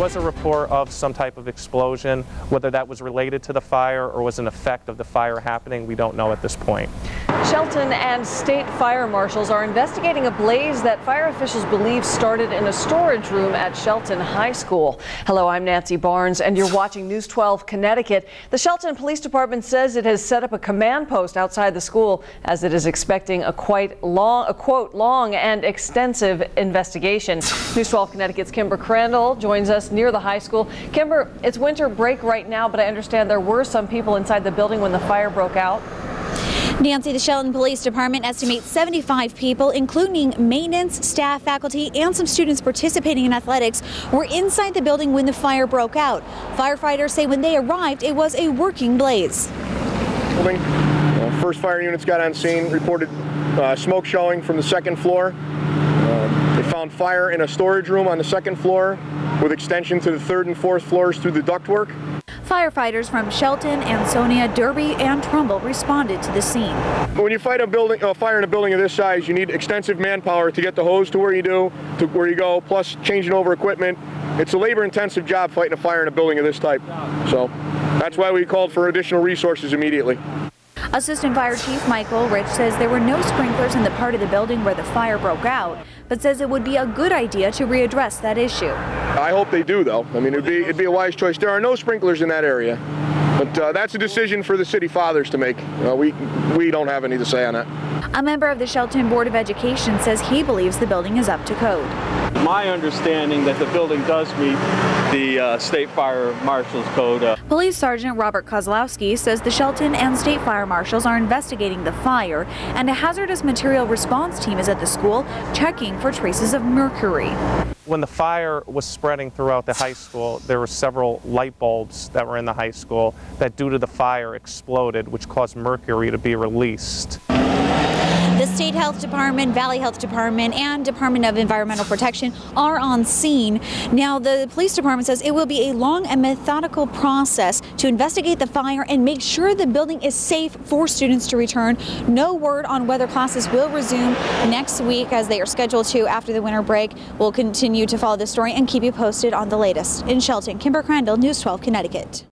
was a report of some type of explosion. Whether that was related to the fire or was an effect of the fire happening, we don't know at this point. Shelton and state fire marshals are investigating a blaze that fire officials believe started in a storage room at Shelton High School. Hello, I'm Nancy Barnes, and you're watching News 12 Connecticut. The Shelton Police Department says it has set up a command post outside the school as it is expecting a quote, long and extensive investigation. News 12 Connecticut's Kimber Crandall joins us near the high school. Kimber, it's winter break right now, but I understand there were some people inside the building when the fire broke out. Nancy, the Shelton Police Department estimates 75 people, including maintenance, staff, faculty, and some students participating in athletics, were inside the building when the fire broke out. Firefighters say when they arrived, it was a working blaze. First fire units got on scene, reported smoke showing from the second floor. They found fire in a storage room on the second floor with extension to the third and fourth floors through the ductwork. Firefighters from Shelton, Ansonia, Derby, and Trumbull responded to the scene. When you fight a fire in a building of this size, you need extensive manpower to get the hose to where you go, plus changing over equipment. It's a labor-intensive job fighting a fire in a building of this type. So that's why we called for additional resources immediately. Assistant Fire Chief Michael Rich says there were no sprinklers in the part of the building where the fire broke out, but says it would be a good idea to readdress that issue. I hope they do, though. I mean, it'd be a wise choice. There are no sprinklers in that area, but that's a decision for the city fathers to make. We don't have any to say on that. A member of the Shelton Board of Education says he believes the building is up to code. My understanding that the building does meet the State Fire Marshal's Code. Police Sergeant Robert Kozlowski says the Shelton and State Fire Marshals are investigating the fire, and a hazardous material response team is at the school checking for traces of mercury. When the fire was spreading throughout the high school, there were several light bulbs that were in the high school that, due to the fire, exploded, which caused mercury to be released. The State Health Department, Valley Health Department, and Department of Environmental Protection are on scene. Now, the police department says it will be a long and methodical process to investigate the fire and make sure the building is safe for students to return. No word on whether classes will resume next week, as they are scheduled to after the winter break. We'll continue to follow this story and keep you posted on the latest. In Shelton, Kimber Crandall, News 12 Connecticut.